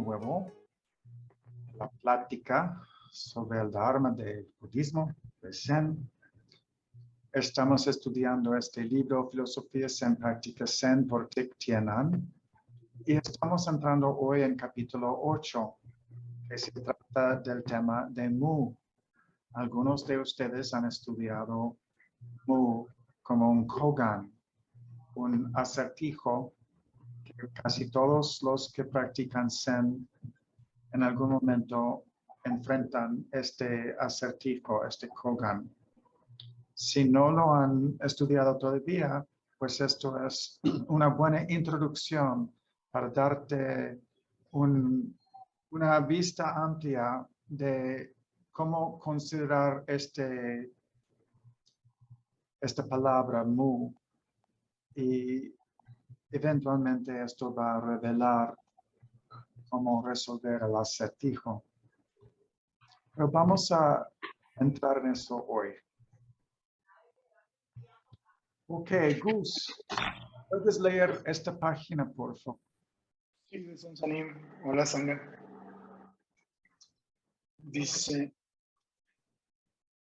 nuevo la plática sobre el Dharma del budismo, del Zen. Estamos estudiando este libro, Filosofía Zen Práctica Zen por Thich Thien Nhat, y estamos entrando hoy en capítulo 8, que se trata del tema de Mu. Algunos de ustedes han estudiado Mu como un kogan, un acertijo que casi todos los que practican Zen en algún momento enfrentan este acertijo, este kogan. Si no lo han estudiado todavía, pues esto es una buena introducción para darte una vista amplia de cómo considerar esta palabra Mu, y eventualmente esto va a revelar cómo resolver el acertijo. Pero vamos a entrar en eso hoy. Ok, Gus, ¿puedes leer esta página, por favor? Sí, Sanim. Hola, Sangha. Dice,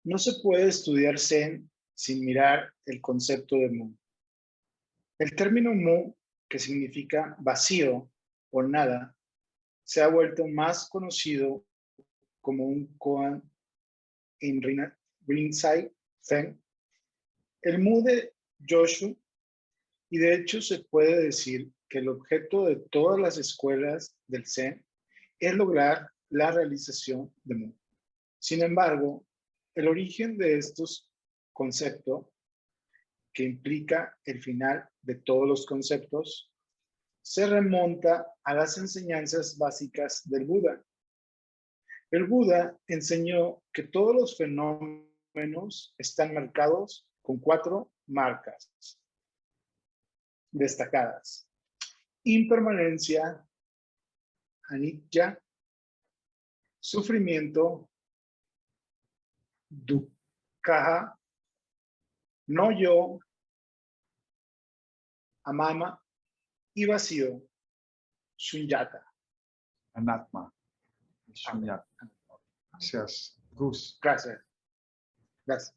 no se puede estudiar Zen sin mirar el concepto de Mu. El término Mu, que significa vacío o nada, se ha vuelto más conocido como un koan en Rinzai Zen, el Mu de Joshu, y de hecho se puede decir que el objeto de todas las escuelas del Zen es lograr la realización de Mu. Sin embargo, el origen de estos conceptos, que implica el final de todos los conceptos, se remonta a las enseñanzas básicas del Buda. El Buda enseñó que todos los fenómenos están marcados con 4 marcas destacadas: impermanencia, anicca, sufrimiento, dukkha, no yo, amama y vacío, shunyata. Anatma. Shunyata. Gracias, Gus. Gracias. Gracias.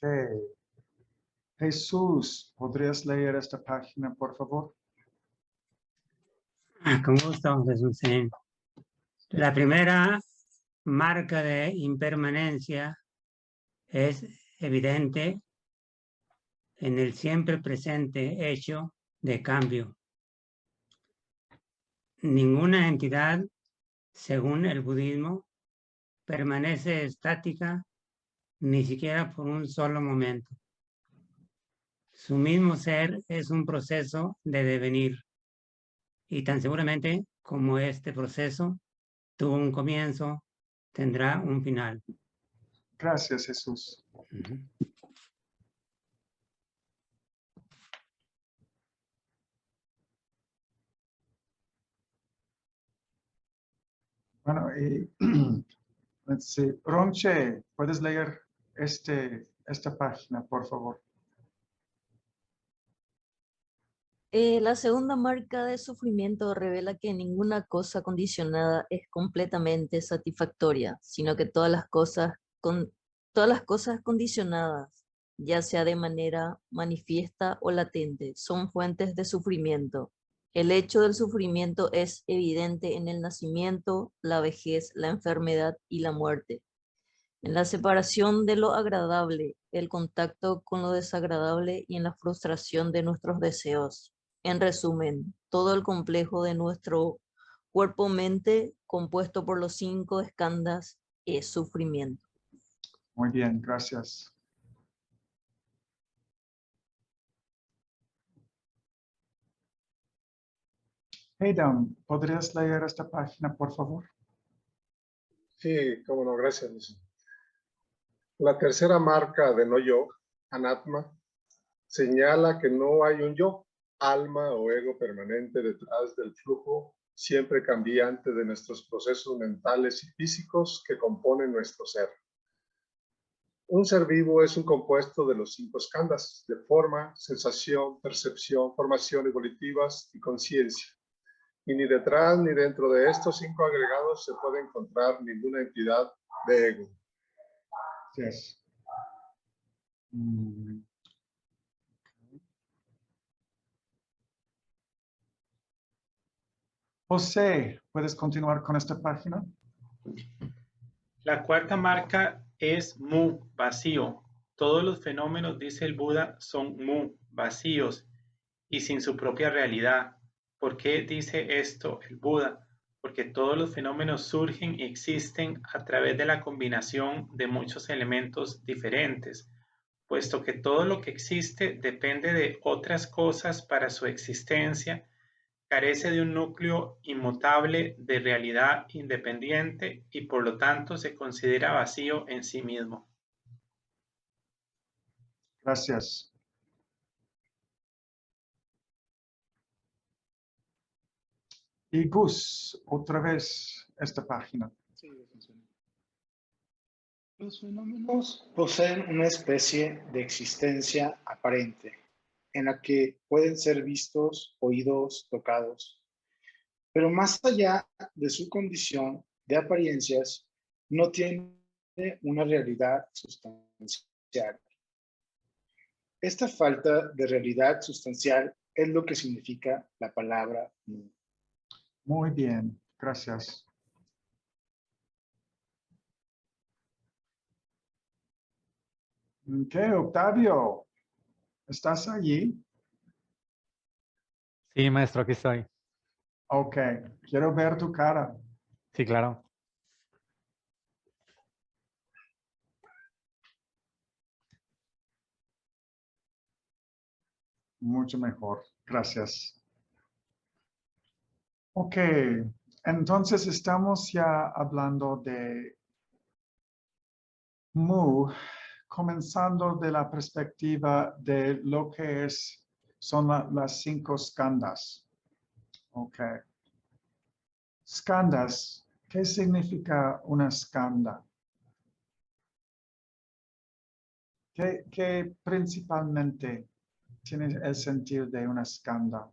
Ok. Jesús, ¿podrías leer esta página, por favor? Con gusto, Jesús. La primera marca de impermanencia es evidente en el siempre presente hecho de cambio. Ninguna entidad, según el budismo, permanece estática ni siquiera por un solo momento. Su mismo ser es un proceso de devenir, y tan seguramente como este proceso tuvo un comienzo, tendrá un final. Gracias, Jesús. Bueno, y let's see. Ronche, ¿puedes leer esta página, por favor? La segunda marca de sufrimiento revela que ninguna cosa condicionada es completamente satisfactoria, sino que todas las cosas condicionadas, ya sea de manera manifiesta o latente, son fuentes de sufrimiento. El hecho del sufrimiento es evidente en el nacimiento, la vejez, la enfermedad y la muerte. En la separación de lo agradable, el contacto con lo desagradable y en la frustración de nuestros deseos. En resumen, todo el complejo de nuestro cuerpo-mente, compuesto por los 5 skandhas, es sufrimiento. Muy bien, gracias. Adam, ¿podrías leer esta página, por favor? Sí, cómo no, gracias, Luis. La tercera marca de no yo, anatma, señala que no hay un yo, alma o ego permanente detrás del flujo siempre cambiante de nuestros procesos mentales y físicos que componen nuestro ser. Un ser vivo es un compuesto de los 5 skandhas de forma, sensación, percepción, formación evolutivas y conciencia. Y ni detrás ni dentro de estos 5 agregados se puede encontrar ninguna entidad de ego. Yes. José, ¿puedes continuar con esta página? La cuarta marca es mu, vacío. Todos los fenómenos, dice el Buda, son mu, vacíos y sin su propia realidad. ¿Por qué dice esto el Buda? Porque todos los fenómenos surgen y existen a través de la combinación de muchos elementos diferentes, puesto que todo lo que existe depende de otras cosas para su existencia, carece de un núcleo inmutable de realidad independiente y por lo tanto se considera vacío en sí mismo. Gracias. Y Gus, otra vez esta página. Sí, funciona. Los fenómenos poseen una especie de existencia aparente, en la que pueden ser vistos, oídos, tocados. Pero más allá de su condición de apariencias, no tiene una realidad sustancial. Esta falta de realidad sustancial es lo que significa la palabra mu. Muy bien, gracias. Ok, Octavio, ¿estás allí? Sí, maestro, aquí estoy. Ok, quiero ver tu cara. Sí, claro. Mucho mejor, gracias. Ok, entonces estamos ya hablando de mu, comenzando de la perspectiva de lo que son las 5 skandhas. Ok. Skandhas, ¿qué significa una skandha? ¿Qué principalmente tiene el sentido de una skandha?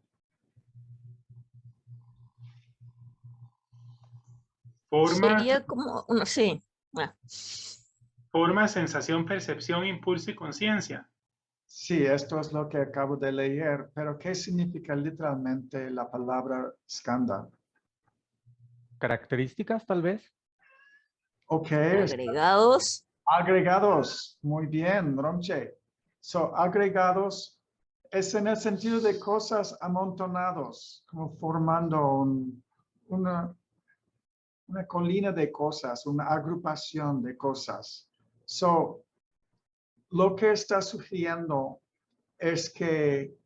Sería como, no sé, Forma, sensación, percepción, impulso y conciencia. Sí, esto es lo que acabo de leer, pero ¿qué significa literalmente la palabra skandha? ¿Características, tal vez? Ok, agregados. agregados. Muy bien, Ronche. So, agregados es en el sentido de cosas amontonados, como formando una colina de cosas, una agrupación de cosas. So, lo que está sugiriendo es que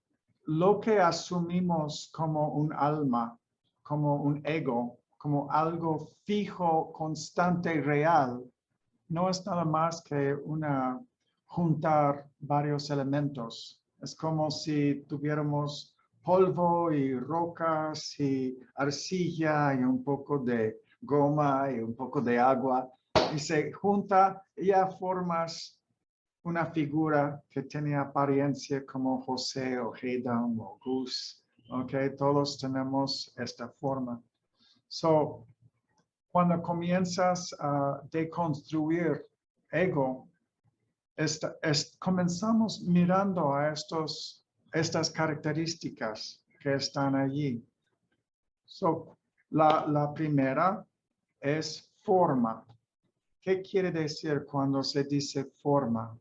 lo que asumimos como un alma, como un ego, como algo fijo, constante y real, no es nada más que juntar varios elementos. Es como si tuviéramos polvo y rocas y arcilla y un poco de goma y un poco de agua y se junta y ya formas una figura que tiene apariencia como José o Hedam o Gus. Okay, todos tenemos esta forma. So, cuando comienzas a deconstruir ego, comenzamos mirando a estas características que están allí. So, la primera es forma. ¿Qué quiere decir cuando se dice forma?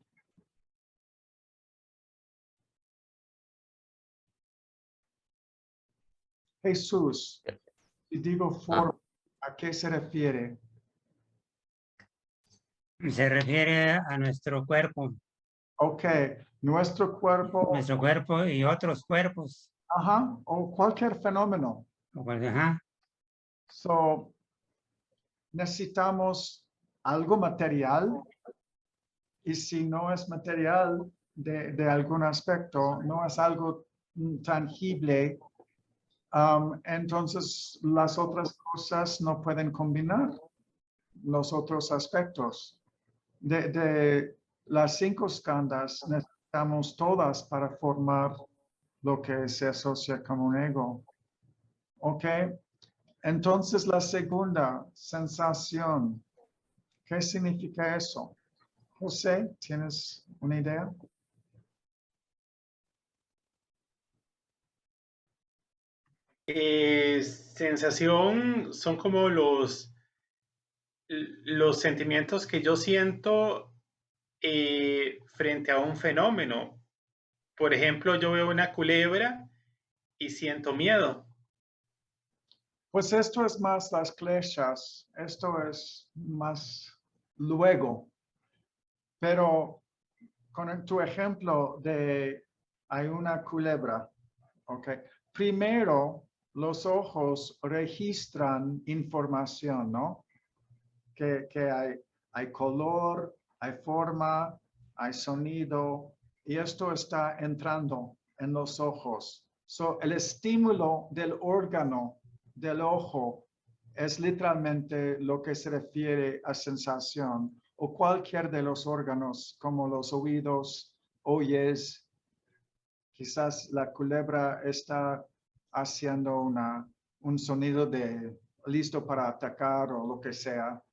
Jesús, si digo forma, ¿a qué se refiere? Se refiere a nuestro cuerpo. Ok, nuestro cuerpo. Nuestro cuerpo y otros cuerpos. Ajá, o cualquier fenómeno. Ajá. So, necesitamos algo material y si no es material de algún aspecto, no es algo tangible, entonces las otras cosas no pueden combinar los otros aspectos. las 5 skandhas necesitamos todas para formar lo que se asocia con un ego. ¿Ok? Entonces la segunda, sensación. ¿Qué significa eso? José, ¿tienes una idea? Sensación son como los sentimientos que yo siento frente a un fenómeno. Por ejemplo, yo veo una culebra y siento miedo. Pues esto es más las kleshas, esto es más luego, pero con tu ejemplo de hay una culebra, ¿ok? Primero, los ojos registran información, ¿no? Que hay color, hay forma, hay sonido, y esto está entrando en los ojos. So, el estímulo del órgano del ojo es literalmente lo que se refiere a sensación, o cualquier de los órganos, como los oídos, oyes. Quizás la culebra está haciendo un sonido de listo para atacar o lo que sea.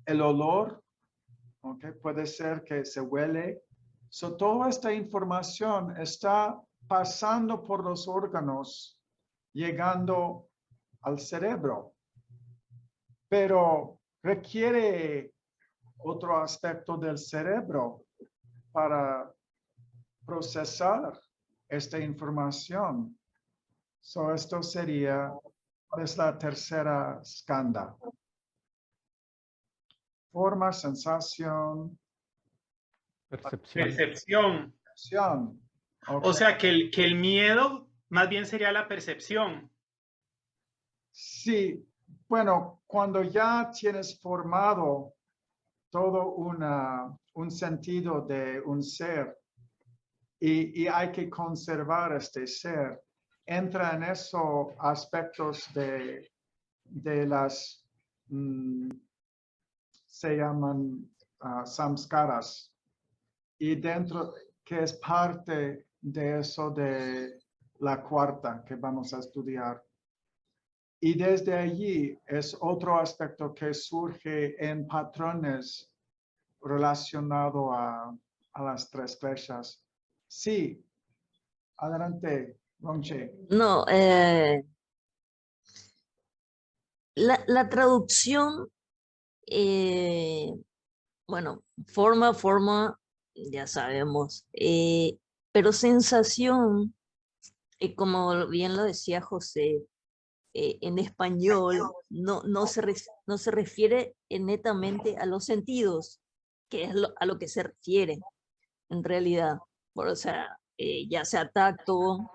El olor, okay, puede ser que se huele. So, toda esta información está pasando por los órganos, llegando al cerebro, pero requiere otro aspecto del cerebro para procesar esta información. So, esto sería, ¿cuál es la tercera skandha? Forma, sensación, Percepción. Percepción. acción. O sea que el miedo más bien sería la percepción. Sí, bueno, cuando ya tienes formado todo un sentido de un ser y hay que conservar este ser, entra en esos aspectos de las, se llaman samskaras, y dentro, que es parte de eso de la cuarta que vamos a estudiar. Y desde allí es otro aspecto que surge en patrones relacionado a las 3 flechas. Sí, adelante, Ronche. No, la traducción, bueno, forma, ya sabemos, pero sensación, como bien lo decía José, en español no se refiere netamente a los sentidos, que es a lo que se refiere en realidad. O sea, ya sea tacto,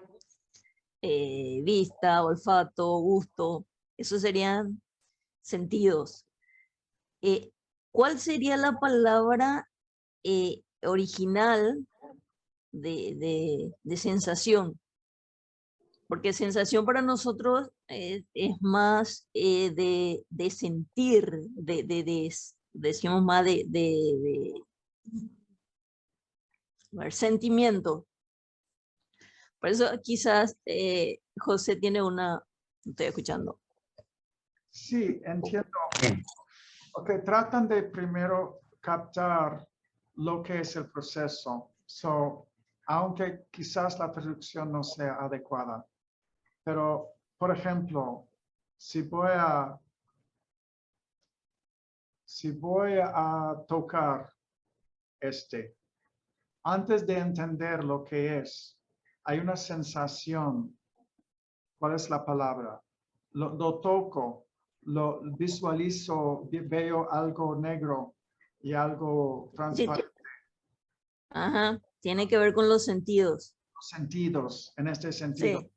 vista, olfato, gusto, esos serían sentidos. ¿Cuál sería la palabra original de sensación? Porque sensación para nosotros es más de sentir, decimos más a ver, sentimiento. Por eso quizás José tiene una, estoy escuchando. Sí, entiendo. Ok, tratan de primero captar lo que es el proceso. So, aunque quizás la traducción no sea adecuada. Pero, por ejemplo, si voy a tocar antes de entender lo que es, hay una sensación. ¿Cuál es la palabra? Lo toco, lo visualizo, veo algo negro y algo Sí, transparente. ajá, tiene que ver con los sentidos. Sentidos, en este sentido. Sí,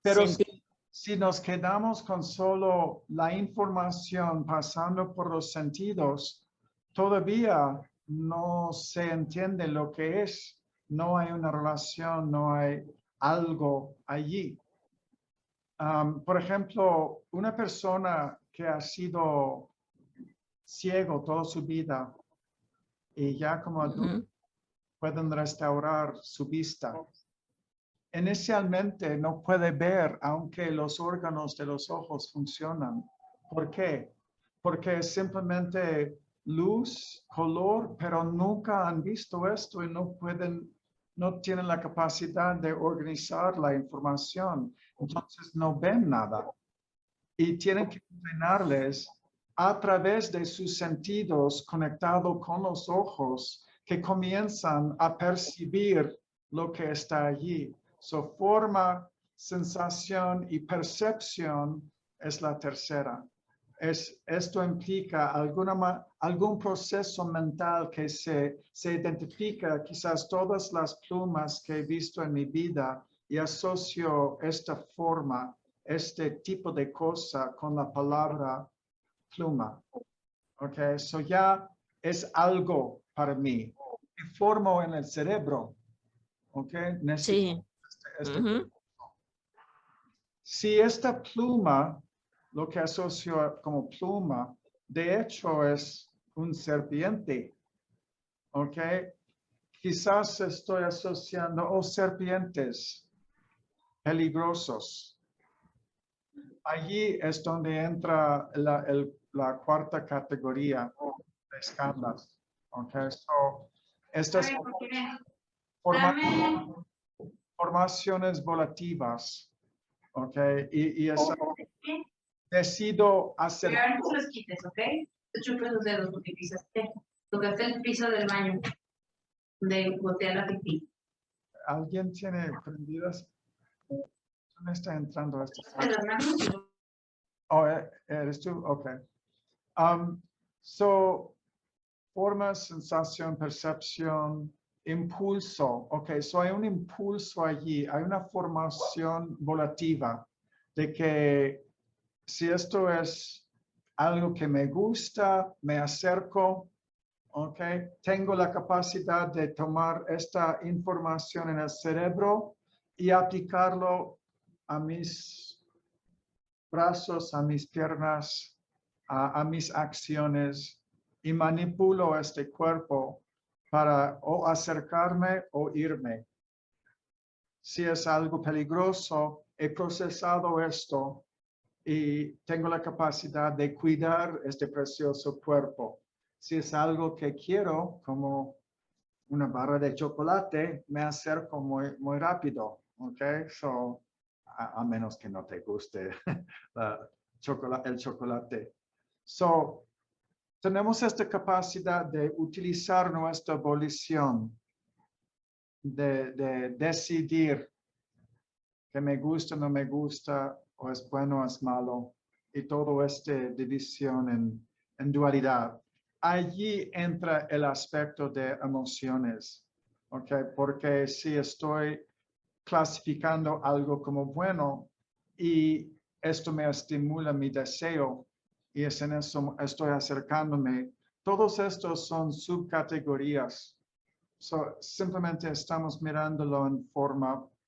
Pero sentido. si nos quedamos con solo la información pasando por los sentidos, todavía no se entiende lo que es. No hay una relación, no hay algo allí. Por ejemplo, una persona que ha sido ciego toda su vida y ya como adultos pueden restaurar su vista. Inicialmente no puede ver aunque los órganos de los ojos funcionan. ¿Por qué? Porque es simplemente luz, color, pero nunca han visto esto y no tienen la capacidad de organizar la información. Entonces no ven nada. Y tienen que entrenarles a través de sus sentidos conectados con los ojos que comienzan a percibir lo que está allí. Su forma, sensación y percepción es la tercera. Esto implica algún proceso mental que se identifica quizás todas las plumas que he visto en mi vida y asocio esta forma, este tipo de cosa con la palabra pluma. Ok, eso ya es algo para mí. Que formo en el cerebro. Ok, necesito Sí. Si esta pluma, lo que asocio como pluma, de hecho es un serpiente, ¿ok? Quizás estoy asociando serpientes peligrosos. Allí es donde entra la cuarta categoría de escamas, ¿ok? Estas formaciones volativas. Ok, y decido hacer. Pero antes los quites, ¿ok? Te chupes los dedos porque pisaste. Tocaste el piso del baño. De botear la pipí. ¿Alguien tiene prendidas? ¿Dónde está entrando esto? Las manos. Oh, ¿eres tú? Ok. Forma, sensación, percepción, impulso. Ok, hay un impulso allí, hay una formación volativa de que si esto es algo que me gusta, me acerco, ok, tengo la capacidad de tomar esta información en el cerebro y aplicarlo a mis brazos, a mis piernas, a mis acciones y manipulo este cuerpo para o acercarme o irme. Si es algo peligroso, he procesado esto y tengo la capacidad de cuidar este precioso cuerpo. Si es algo que quiero, como una barra de chocolate, me acerco muy rápido, ¿ok? A menos que no te guste el chocolate. Tenemos esta capacidad de utilizar nuestra volición, de decidir que me gusta, no me gusta, o es bueno o es malo, y todo esta división en dualidad. Allí entra el aspecto de emociones, ¿ok? Porque si estoy clasificando algo como bueno y esto me estimula mi deseo y es en eso estoy acercándome, todos estos son subcategorías. Simplemente estamos mirándolo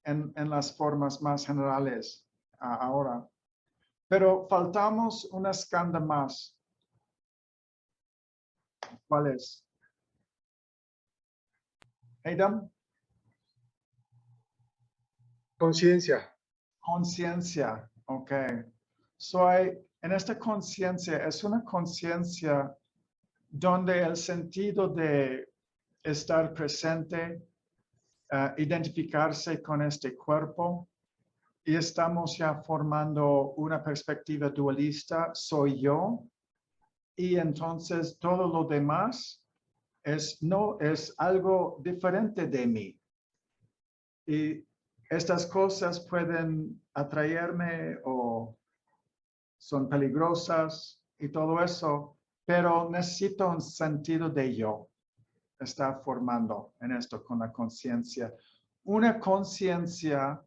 en las formas más generales ahora. Pero faltamos una escala más. ¿Cuál es? Adam? Conciencia. Conciencia, ok. En esta conciencia, es una conciencia donde el sentido de estar presente, identificarse con este cuerpo, y estamos ya formando una perspectiva dualista, soy yo, y entonces todo lo demás es algo diferente de mí. Y estas cosas pueden atraerme o son peligrosas y todo eso, pero necesito un sentido de yo. Está formando en esto con la conciencia. Una conciencia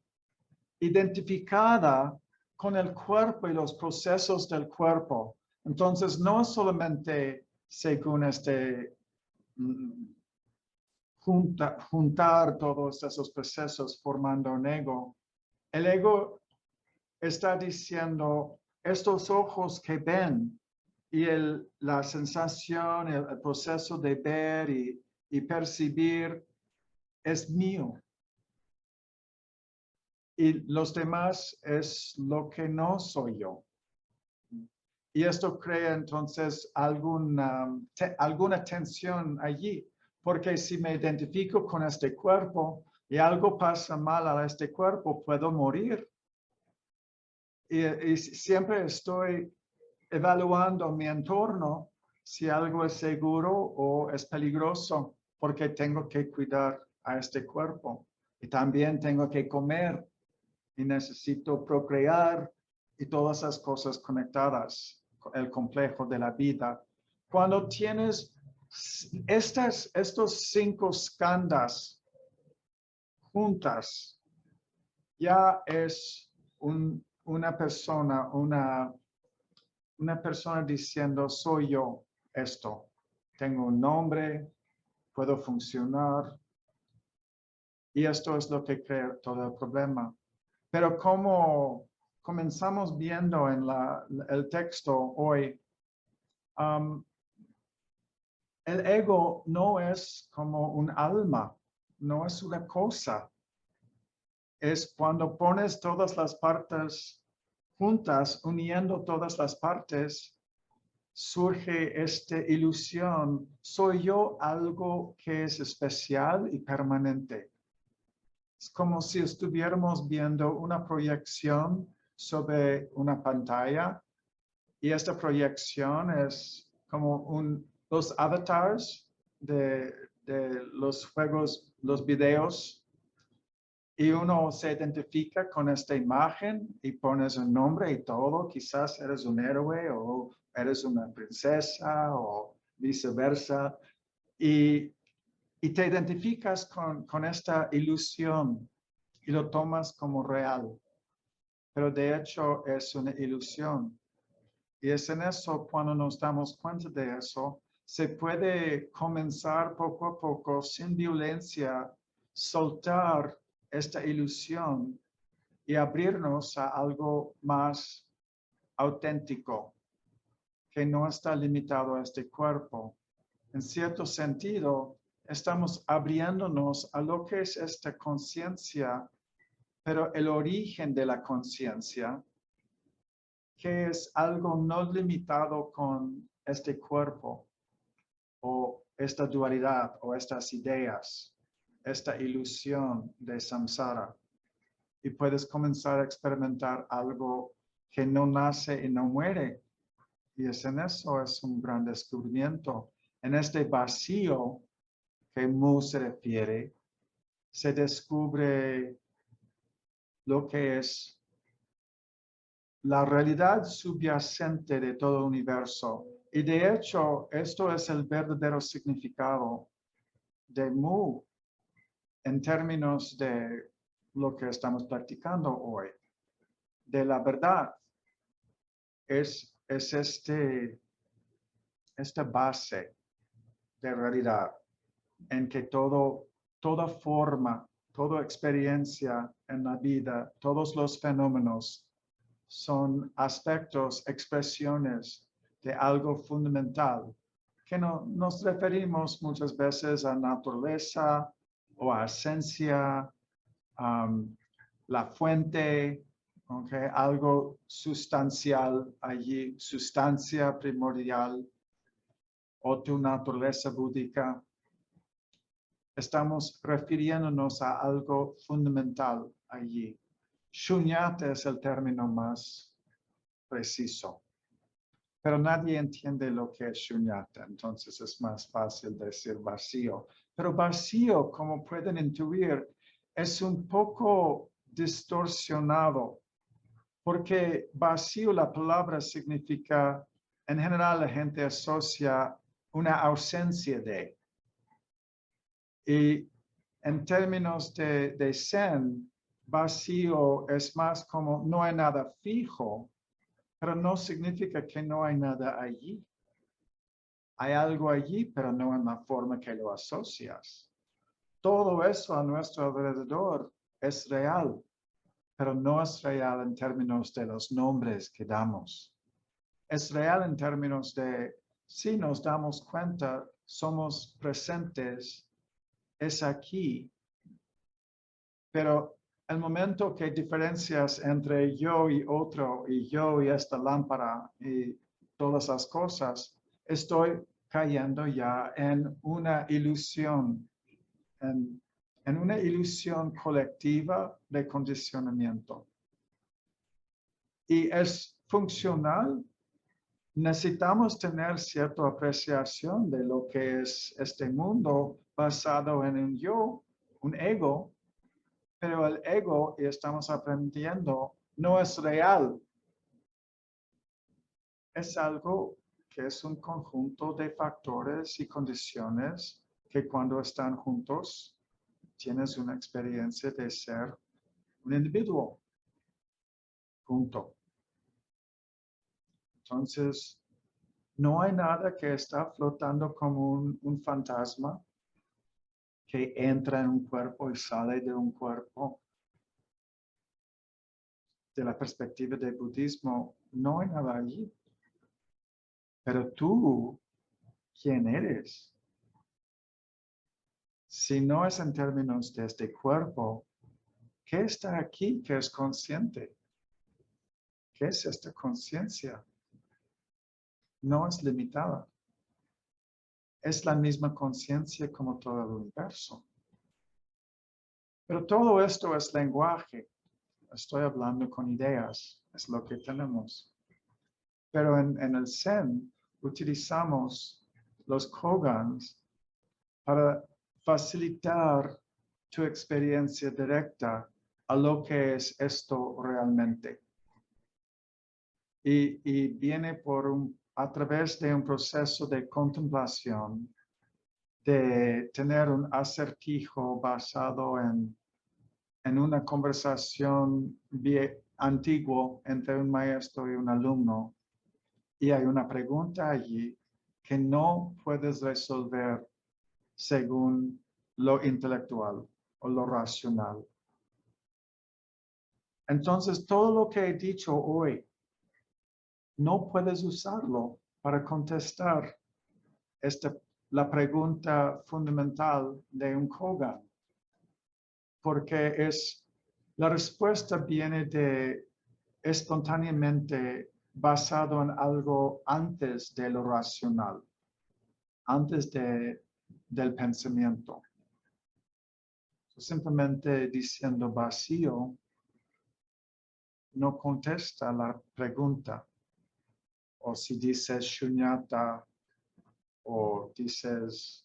identificada con el cuerpo y los procesos del cuerpo. Entonces, no solamente según juntar todos esos procesos formando un ego. El ego está diciendo, estos ojos que ven y la sensación, el proceso de ver y percibir es mío. Y los demás es lo que no soy yo. Y esto crea entonces alguna tensión allí, porque si me identifico con este cuerpo y algo pasa mal a este cuerpo, puedo morir. Y siempre estoy evaluando mi entorno si algo es seguro o es peligroso, porque tengo que cuidar a este cuerpo. Y también tengo que comer y necesito procrear y todas esas cosas conectadas, el complejo de la vida. Cuando tienes estos 5 skandhas juntas, ya es una persona, una persona diciendo, soy yo esto. Tengo un nombre, puedo funcionar. Y esto es lo que crea todo el problema. Pero como comenzamos viendo en el texto hoy, el ego no es como un alma, no es una cosa. Es cuando pones todas las partes juntas, uniendo todas las partes, surge esta ilusión. Soy yo algo que es especial y permanente. Es como si estuviéramos viendo una proyección sobre una pantalla y esta proyección es como los avatars de los juegos, los videos, y uno se identifica con esta imagen y pones un nombre y todo. Quizás eres un héroe o eres una princesa o viceversa. Y te identificas con esta ilusión y lo tomas como real. Pero de hecho es una ilusión. Y es en eso, cuando nos damos cuenta de eso, se puede comenzar poco a poco, sin violencia, soltar esta ilusión y abrirnos a algo más auténtico, que no está limitado a este cuerpo. En cierto sentido, estamos abriéndonos a lo que es esta conciencia, pero el origen de la conciencia, que es algo no limitado con este cuerpo o esta dualidad o estas ideas, esta ilusión de samsara. Y puedes comenzar a experimentar algo que no nace y no muere. Y es en eso, es un gran descubrimiento. En este vacío que Mu se refiere, se descubre lo que es la realidad subyacente de todo el universo. Y de hecho, esto es el verdadero significado de Mu en términos de lo que estamos practicando hoy. De la verdad es esta base de realidad en que toda forma, toda experiencia en la vida, todos los fenómenos son aspectos, expresiones de algo fundamental, que nos referimos muchas veces a naturaleza o a esencia, la fuente, okay, algo sustancial allí, sustancia primordial, o tu naturaleza búdica. Estamos refiriéndonos a algo fundamental allí. Shunyata es el término más preciso, pero nadie entiende lo que es shunyata, entonces es más fácil decir vacío. Pero vacío, como pueden intuir, es un poco distorsionado, porque vacío, la palabra significa, en general la gente asocia una ausencia de. Y en términos de Zen, vacío es más como no hay nada fijo, pero no significa que no hay nada allí. Hay algo allí, pero no en la forma que lo asocias. Todo eso a nuestro alrededor es real, pero no es real en términos de los nombres que damos. es real en términos de, si nos damos cuenta, somos presentes, es aquí, pero el momento que diferencias entre yo y otro, y yo y esta lámpara, y todas las cosas, estoy cayendo ya en una ilusión, en una ilusión colectiva de condicionamiento. Y es funcional. Necesitamos tener cierta apreciación de lo que es este mundo basado en un yo, un ego, pero el ego, y estamos aprendiendo, no es real. Es algo que es un conjunto de factores y condiciones que cuando están juntos, tienes una experiencia de ser un individuo. Punto. Entonces, no hay nada que está flotando como un fantasma que entra en un cuerpo y sale de un cuerpo. De la perspectiva del budismo, no hay nada allí. Pero tú, ¿quién eres? Si no es en términos de este cuerpo, ¿qué está aquí que es consciente? ¿Qué es esta conciencia? No es limitada. Es la misma conciencia como todo el universo. Pero todo esto es lenguaje. Estoy hablando con ideas, es lo que tenemos. Pero en el Zen utilizamos los kogans para facilitar tu experiencia directa a lo que es esto realmente. Y viene a través de un proceso de contemplación, de tener un acertijo basado en una conversación antigua entre un maestro y un alumno, y hay una pregunta allí que no puedes resolver según lo intelectual o lo racional. Entonces, todo lo que he dicho hoy, no puedes usarlo para contestar la pregunta fundamental de un kogan, porque la respuesta viene espontáneamente basado en algo antes de lo racional, antes del pensamiento. Simplemente diciendo vacío no contesta la pregunta. O si dices shunyata o dices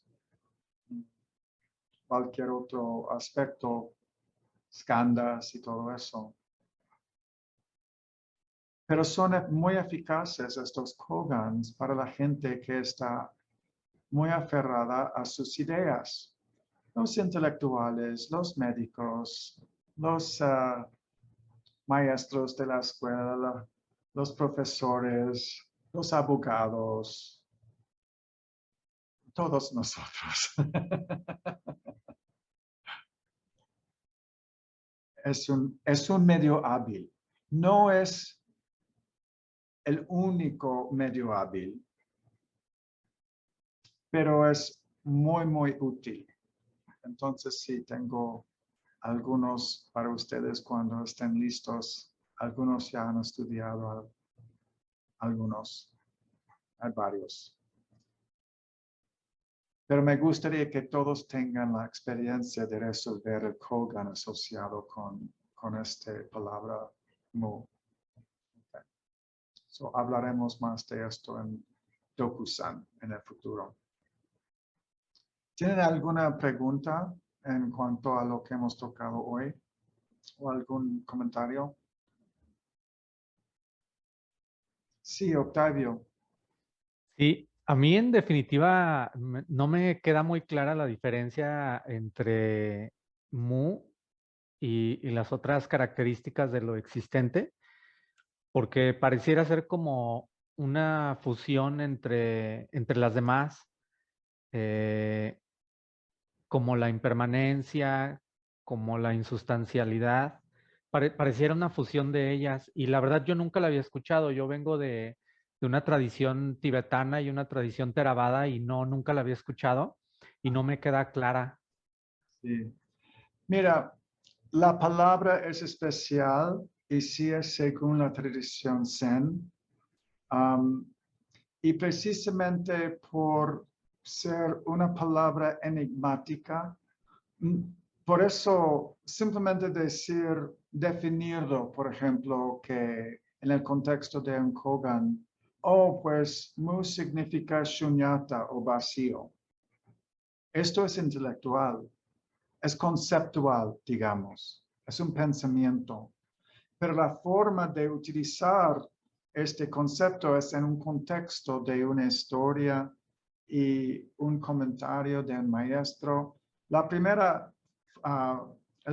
cualquier otro aspecto, skandhas y todo eso. Pero son muy eficaces estos kogans para la gente que está muy aferrada a sus ideas. Los intelectuales, los médicos, los maestros de la escuela, los profesores, los abogados, todos nosotros. Es un medio hábil. No es el único medio hábil, pero es muy, muy útil. Entonces, sí, tengo algunos para ustedes cuando estén listos. Algunos ya han estudiado, algunos, hay varios. Pero me gustaría que todos tengan la experiencia de resolver el kogan asociado con esta palabra mu. Okay. So, hablaremos más de esto en Dokusan en el futuro. ¿Tienen alguna pregunta en cuanto a lo que hemos tocado hoy? ¿O algún comentario? Sí, Octavio. Sí, a mí en definitiva no me queda muy clara la diferencia entre mu y las otras características de lo existente, porque pareciera ser como una fusión entre las demás, como la impermanencia, como la insustancialidad. Pareciera una fusión de ellas y la verdad yo nunca la había escuchado. Yo vengo de una tradición tibetana y una tradición theravada y nunca la había escuchado y no me queda clara. Sí. Mira, la palabra es especial y sí es según la tradición Zen. Y precisamente por ser una palabra enigmática, por eso simplemente definirlo, por ejemplo, que en el contexto de un kogan, pues mu significa shunyata o vacío. Esto es intelectual, es conceptual, digamos, es un pensamiento. Pero la forma de utilizar este concepto es en un contexto de una historia y un comentario de un maestro. El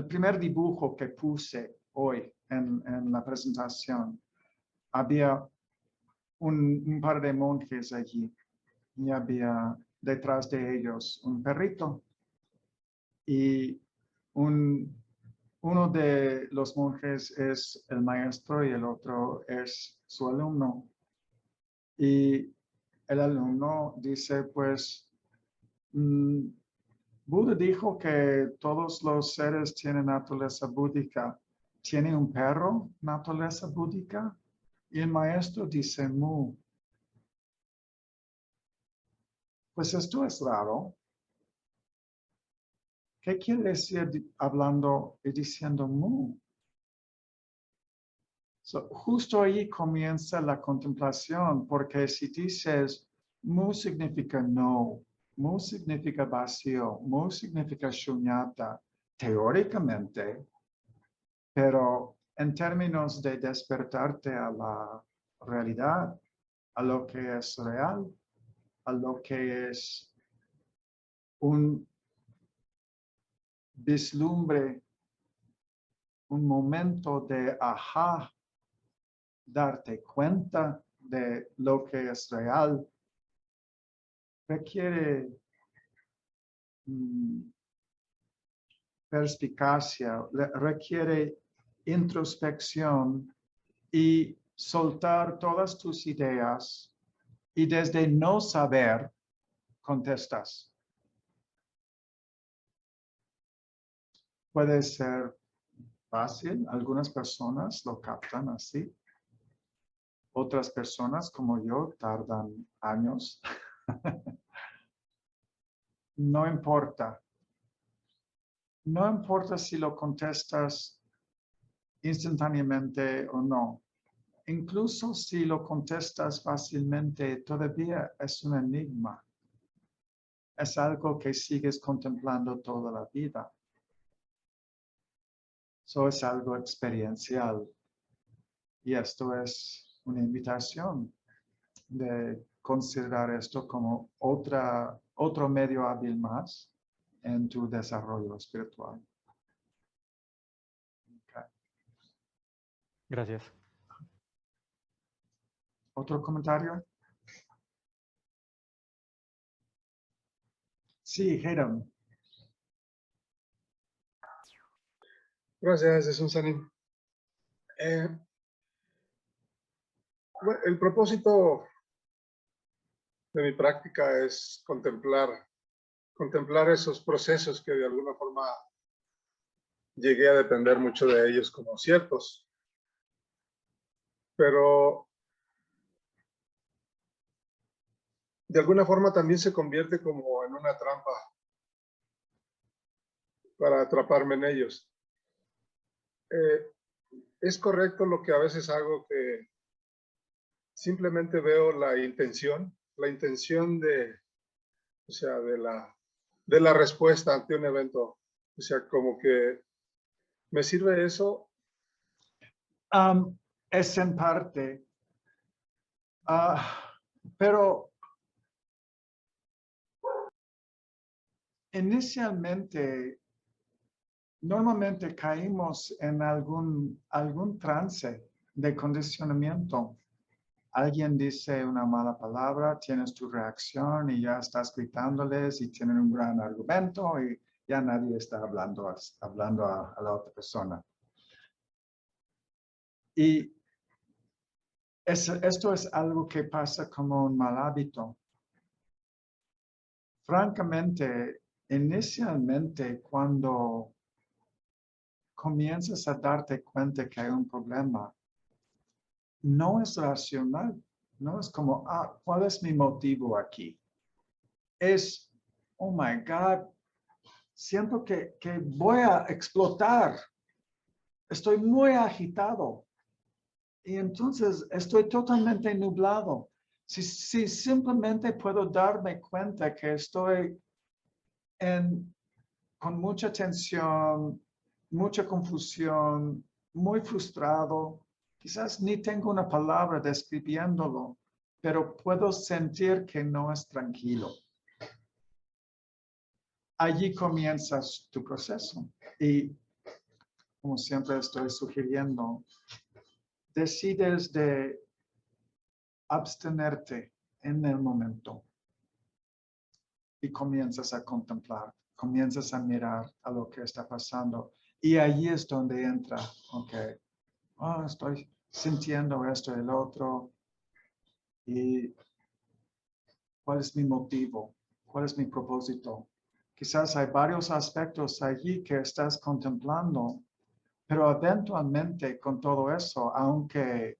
primer dibujo que puse hoy en la presentación, había un par de monjes allí y había detrás de ellos un perrito y uno de los monjes es el maestro y el otro es su alumno. Y el alumno dice, pues, Buda dijo que todos los seres tienen naturaleza búdica. ¿Tiene un perro naturaleza búdica? Y el maestro dice, mu. Pues esto es raro. ¿Qué quiere decir hablando y diciendo mu? Justo ahí comienza la contemplación, porque si dices mu significa no, mu significa vacío, mu significa shunyata, teóricamente, pero en términos de despertarte a la realidad, a lo que es real, a lo que es un vislumbre, un momento de ajá, darte cuenta de lo que es real, requiere perspicacia, requiere introspección y soltar todas tus ideas y desde no saber contestas. Puede ser fácil, algunas personas lo captan así. Otras personas como yo tardan años. No importa. No importa si lo contestas instantáneamente o no. Incluso si lo contestas fácilmente, todavía es un enigma. Es algo que sigues contemplando toda la vida. Eso es algo experiencial. Y esto es una invitación de considerar esto como otro medio hábil más en tu desarrollo espiritual. Okay. Gracias. ¿Otro comentario? Sí, Hiram. Gracias, Jesús Sanín. Bueno, el propósito de mi práctica es contemplar esos procesos que de alguna forma llegué a depender mucho de ellos como ciertos. Pero de alguna forma también se convierte como en una trampa para atraparme en ellos. Es correcto lo que a veces hago, que simplemente veo la intención de, o sea, de la respuesta ante un evento. O sea, como que me sirve eso. Es en parte, pero inicialmente, normalmente caímos en algún trance de condicionamiento. Alguien dice una mala palabra, tienes tu reacción y ya estás gritándoles y tienen un gran argumento y ya nadie está hablando a la otra persona. Y Esto es algo que pasa como un mal hábito. Francamente, inicialmente, cuando comienzas a darte cuenta que hay un problema, no es racional, no es como, ¿cuál es mi motivo aquí? Es, oh my God, siento que voy a explotar, estoy muy agitado y entonces estoy totalmente nublado. Si simplemente puedo darme cuenta que estoy con mucha tensión, mucha confusión, muy frustrado, quizás ni tengo una palabra describiéndolo, pero puedo sentir que no es tranquilo. Allí comienzas tu proceso y, como siempre estoy sugiriendo, decides de abstenerte en el momento y comienzas a contemplar, comienzas a mirar a lo que está pasando. Y allí es donde entra, ok, estoy sintiendo esto y el otro. ¿Y cuál es mi motivo? ¿Cuál es mi propósito? Quizás hay varios aspectos allí que estás contemplando, pero eventualmente con todo eso, aunque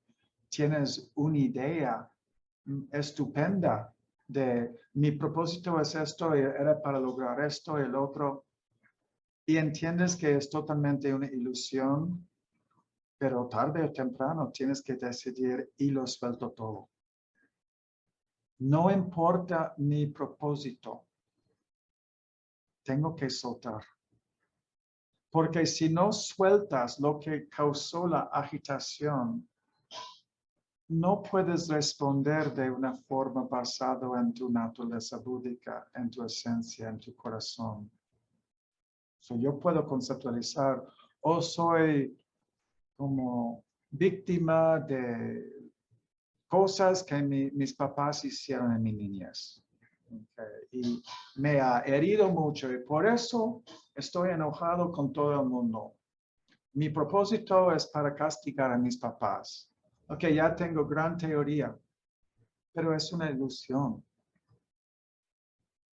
tienes una idea estupenda de mi propósito es esto y era para lograr esto y el otro, y entiendes que es totalmente una ilusión, pero tarde o temprano tienes que decidir y lo suelto todo. No importa mi propósito, tengo que soltar. Porque si no sueltas lo que causó la agitación, no puedes responder de una forma basada en tu naturaleza búdica, en tu esencia, en tu corazón. Yo puedo conceptualizar, soy como víctima de cosas que mis papás hicieron en mi niñez. Y me ha herido mucho y por eso estoy enojado con todo el mundo. Mi propósito es para castigar a mis papás. Ya tengo gran teoría, pero es una ilusión.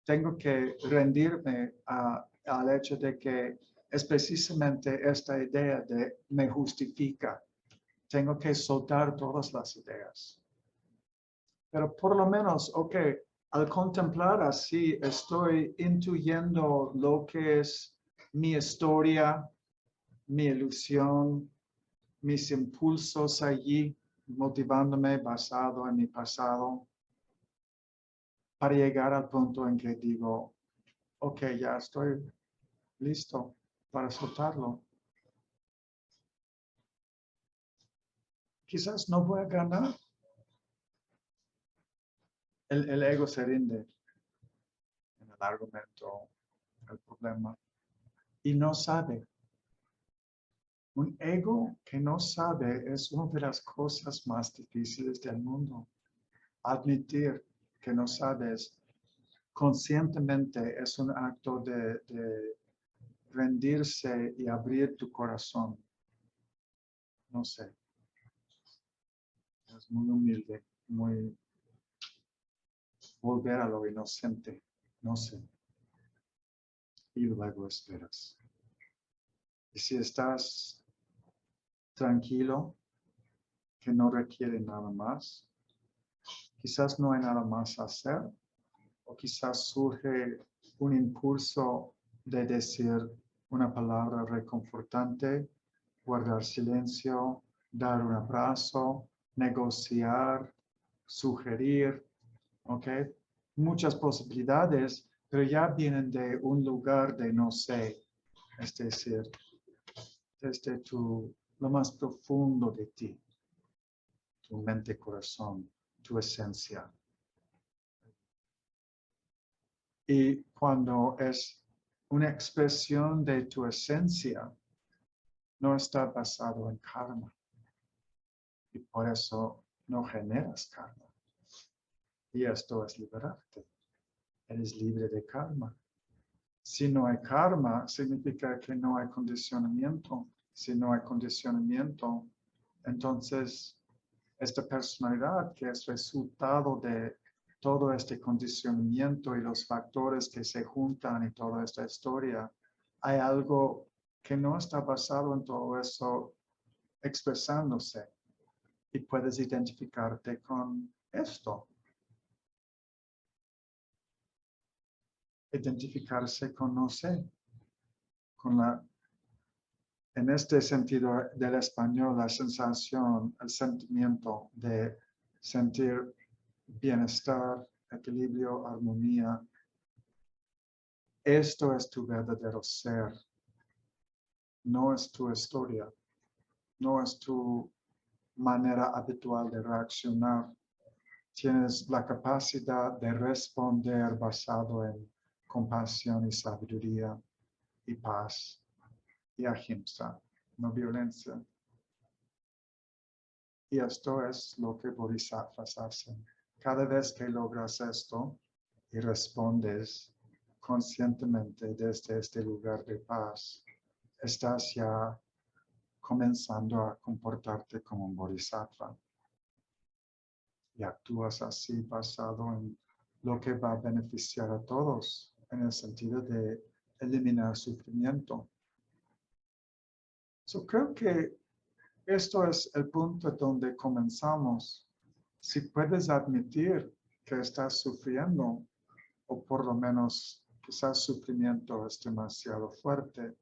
Tengo que rendirme al hecho de que es precisamente esta idea de me justifica. Tengo que soltar todas las ideas. Pero por lo menos, al contemplar así, estoy intuyendo lo que es mi historia, mi ilusión, mis impulsos allí, motivándome basado en mi pasado, para llegar al punto en que digo, ya estoy listo para soltarlo. Quizás no voy a ganar. El ego se rinde en el argumento, el problema, y no sabe. Un ego que no sabe es una de las cosas más difíciles del mundo. Admitir que no sabes conscientemente es un acto de rendirse y abrir tu corazón. No sé. Es muy humilde, muy volver a lo inocente. No sé. Y luego esperas. Y si estás tranquilo, que no requiere nada más, quizás no hay nada más a hacer, o quizás surge un impulso de decir una palabra reconfortante, guardar silencio, dar un abrazo, negociar, sugerir, muchas posibilidades, pero ya vienen de un lugar de no sé, es decir, desde lo más profundo de ti, tu mente, corazón, tu esencia. Y cuando es una expresión de tu esencia, no está basado en karma. Y por eso no generas karma. Y esto es liberarte. Eres libre de karma. Si no hay karma, significa que no hay condicionamiento. Si no hay condicionamiento, entonces esta personalidad que es resultado de todo este condicionamiento y los factores que se juntan y toda esta historia, hay algo que no está basado en todo eso expresándose y puedes identificarte con esto. Identificarse con, no sé, con en este sentido del español, la sensación, el sentimiento de sentir bienestar, equilibrio, armonía. Esto es tu verdadero ser. No es tu historia. No es tu manera habitual de reaccionar. Tienes la capacidad de responder basado en compasión y sabiduría y paz y ahimsa, no violencia. Y esto es lo que bodhisattvas hacen. Cada vez que logras esto y respondes conscientemente desde este lugar de paz, estás ya comenzando a comportarte como un bodhisattva. Y actúas así basado en lo que va a beneficiar a todos, en el sentido de eliminar sufrimiento. Yo creo que esto es el punto donde comenzamos. Si puedes admitir que estás sufriendo, o por lo menos quizás sufrimiento es demasiado fuerte,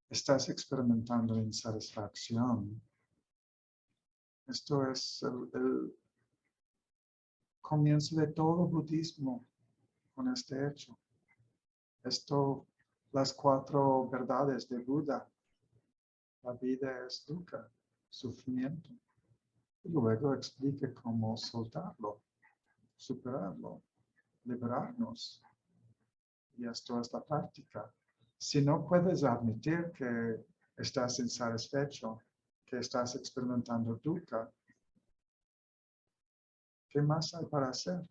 estás experimentando insatisfacción. Esto es el comienzo de todo budismo con este hecho. Esto, las 4 verdades de Buda. La vida es dukkha, sufrimiento. Y luego explique cómo soltarlo, superarlo, liberarnos. Y esto es la práctica. Si no puedes admitir que estás insatisfecho, que estás experimentando dukkha, ¿qué más hay para hacer?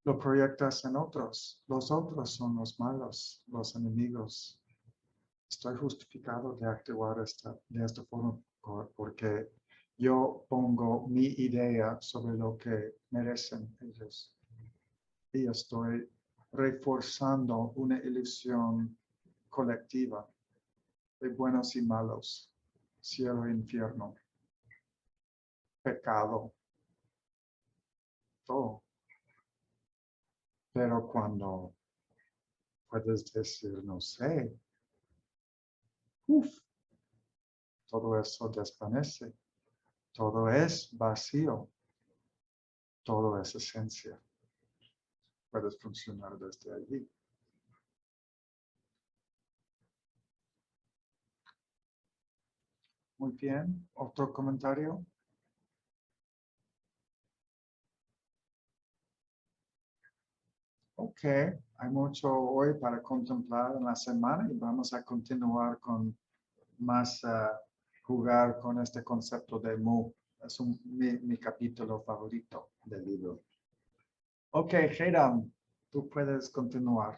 Lo proyectas en otros. Los otros son los malos, los enemigos. Estoy justificado de actuar de esta forma porque yo pongo mi idea sobre lo que merecen ellos. Y estoy reforzando una ilusión colectiva de buenos y malos, cielo e infierno, pecado, todo. Pero cuando puedes decir, no sé, todo eso desvanece, todo es vacío, todo es esencia. Puedes funcionar desde allí. Muy bien. ¿Otro comentario? Ok, hay mucho hoy para contemplar en la semana y vamos a continuar con más jugar con este concepto de Mu. Es mi capítulo favorito del libro. Ok, Hiram, tú puedes continuar.